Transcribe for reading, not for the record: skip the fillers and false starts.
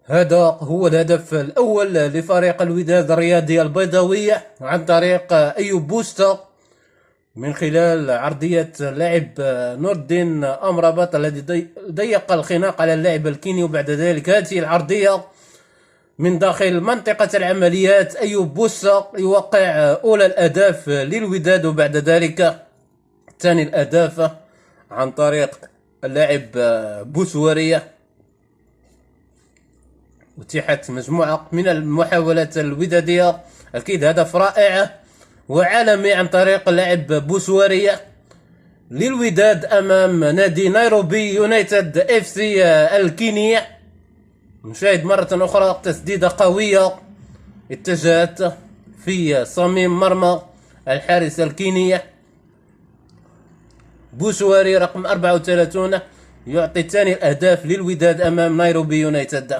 هذا هو الهدف الأول لفريق الوداد الرياضي البيضاوية عن طريق أيوب بوستا من خلال عرضية اللاعب نور الدين أمرابط الذي ضيق الخناق على اللاعب الكيني. وبعد ذلك هذه العرضية من داخل منطقة العمليات أيوب بوستا يوقع أولى الأهداف للوداد، وبعد ذلك ثاني الأهداف عن طريق اللاعب بوسورية. أتيحت مجموعة من المحاولات الودادية، أكيد هدف رائع وعالمي عن طريق لاعب بوسورية للوداد أمام نادي نيروبي يونايتد اف سي الكيني. نشاهد مرة أخرى تسديدة قوية اتجهت في صميم مرمى الحارس الكيني. بوسوري رقم 34 يعطي ثاني الأهداف للوداد أمام نيروبي يونايتد.